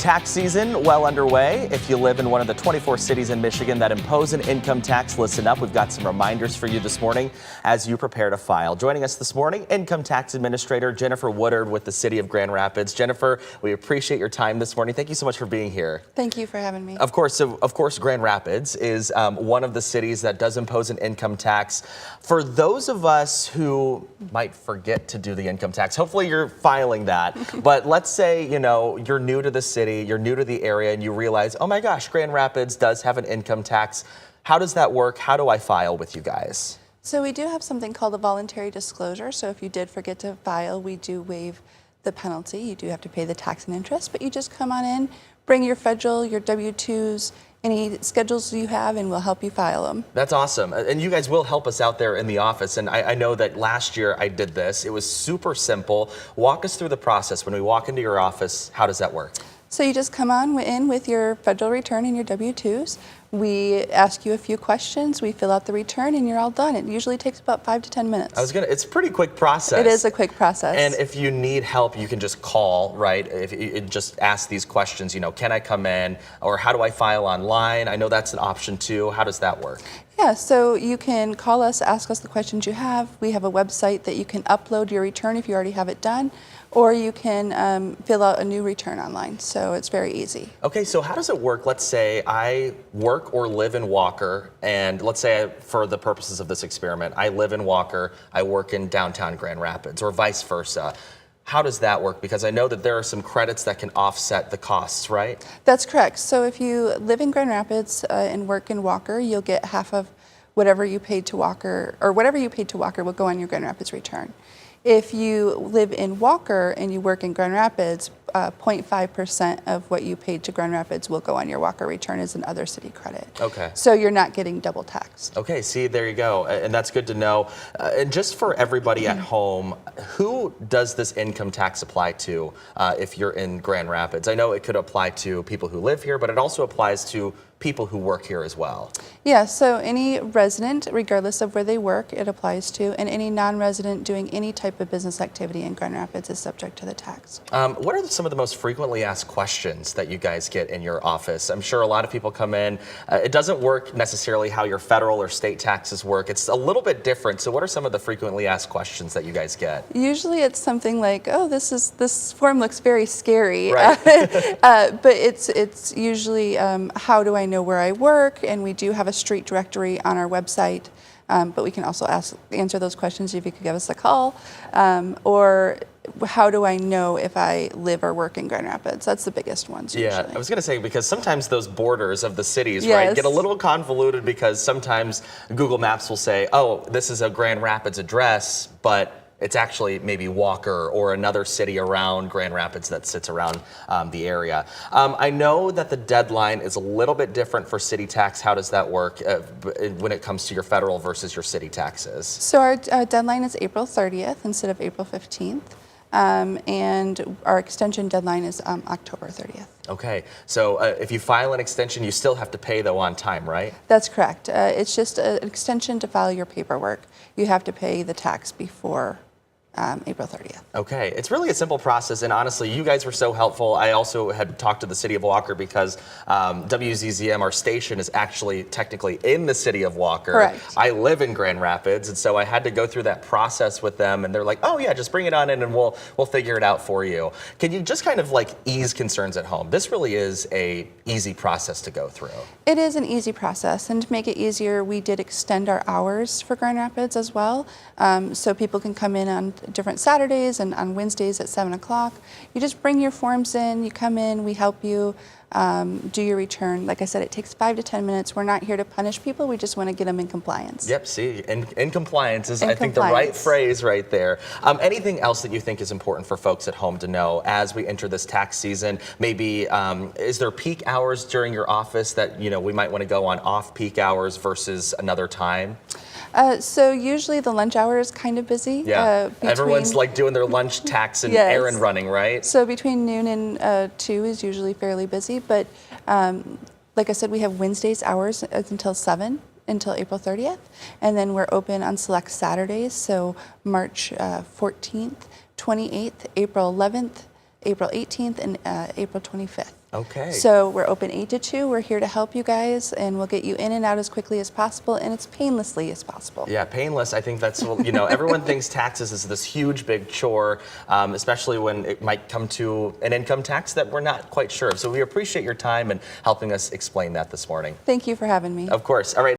Tax season well underway. If you live in one of the 24 cities in Michigan that impose an income tax, listen up. We've got some reminders for you this morning as you prepare to file. Joining us this morning, Income Tax Administrator Jennifer Woodard with the City of Grand Rapids. Jennifer, we appreciate your time this morning. Thank you so much for being here. Thank you for having me. Of course, Grand Rapids is one of the cities that does impose an income tax. For those of us who might forget to do the income tax, hopefully you're filing that. But let's say, you're new to the city, you're new to the area, and you realize, oh my gosh, Grand Rapids does have an income tax. How does that work? How do I file with you guys? So we do have something called a voluntary disclosure. So if you did forget to file, we do waive the penalty. You do have to pay the tax and interest, but you just come on in, bring your federal, your W-2s, any schedules you have, and we'll help you file them. That's awesome. And you guys will help us out there in the office. And I know that last year I did this. It was super simple. Walk us through the process. When we walk into your office, how does that work? So you just come on in with your federal return and your W-2s. We ask you a few questions, we fill out the return, and you're all done. It usually takes about 5 to 10 minutes. It's a pretty quick process. It is a quick process. And if you need help, you can just call, right? If you just ask these questions, can I come in? Or how do I file online? I know that's an option too. How does that work? Yeah, so you can call us, ask us the questions you have. We have a website that you can upload your return if you already have it done, or you can fill out a new return online. So it's very easy. Okay, so how does it work? Let's say I work or live in Walker, and let's say for the purposes of this experiment, I live in Walker, I work in downtown Grand Rapids, or vice versa. How does that work? Because I know that there are some credits that can offset the costs, right? That's correct. So if you live in Grand Rapids and work in Walker, you'll get half of whatever you paid to Walker, or whatever you paid to Walker will go on your Grand Rapids return. If you live in Walker and you work in Grand Rapids, 0.5% of what you paid to Grand Rapids will go on your Walker return as an other city credit. Okay. So you're not getting double taxed. Okay, see, there you go. And that's good to know. And just for everybody at home, who does this income tax apply to if you're in Grand Rapids? I know it could apply to people who live here, but it also applies to people who work here as well. Yeah, so any resident, regardless of where they work, it applies to, and any non-resident doing any type of business activity in Grand Rapids is subject to the tax. What are some of the most frequently asked questions that you guys get in your office? I'm sure a lot of people come in. It doesn't work necessarily how your federal or state taxes work. It's a little bit different. So what are some of the frequently asked questions that you guys get? Usually it's something like, oh, this form looks very scary. Right. But it's usually how do I know where I work? And we do have a street directory on our website. But we can also answer those questions if you could give us a call. Or how do I know if I live or work in Grand Rapids? That's the biggest ones usually. Yeah, I was going to say, because sometimes those borders of the cities, Yes. right, get a little convoluted, because sometimes Google Maps will say, oh, this is a Grand Rapids address, but it's actually maybe Walker or another city around Grand Rapids that sits around the area. I know that the deadline is a little bit different for city tax. How does that work when it comes to your federal versus your city taxes? So our deadline is April 30th instead of April 15th. And our extension deadline is October 30th. Okay, so if you file an extension, you still have to pay, though, on time, right? That's correct. It's just an extension to file your paperwork. You have to pay the tax before April 30th. Okay, it's really a simple process, and honestly, you guys were so helpful. I also had talked to the city of Walker because WZZM, our station, is actually technically in the city of Walker. Correct. I live in Grand Rapids, and so I had to go through that process with them, and they're like, oh yeah, just bring it on in and we'll figure it out for you. Can you just kind of like ease concerns at home? This really is a easy process to go through. It is an easy process, and to make it easier, we did extend our hours for Grand Rapids as well, so people can come in on different Saturdays and on Wednesdays at 7 o'clock. You just bring your forms in, you come in, we help you do your return. Like I said, it takes 5 to 10 minutes. We're not here to punish people, we just want to get them in compliance. Yep, see, in compliance is, I think, the right phrase right there. Anything else that you think is important for folks at home to know as we enter this tax season? Maybe, is there peak hours during your office that, we might want to go on off-peak hours versus another time? So usually the lunch hour is kind of busy. Yeah, everyone's like doing their lunch tax and Yes. errand running, right? So between noon and 2 is usually fairly busy, but like I said, we have Wednesdays hours until 7 until April 30th, and then we're open on select Saturdays, so March 14th, 28th, April 11th, April 18th, and April 25th. Okay. So we're open 8 to 2. We're here to help you guys, and we'll get you in and out as quickly as possible and as painlessly as possible. Yeah, painless. I think that's, you know, everyone thinks taxes is this huge, big chore, especially when it might come to an income tax that we're not quite sure of. So we appreciate your time and helping us explain that this morning. Thank you for having me. Of course. All right.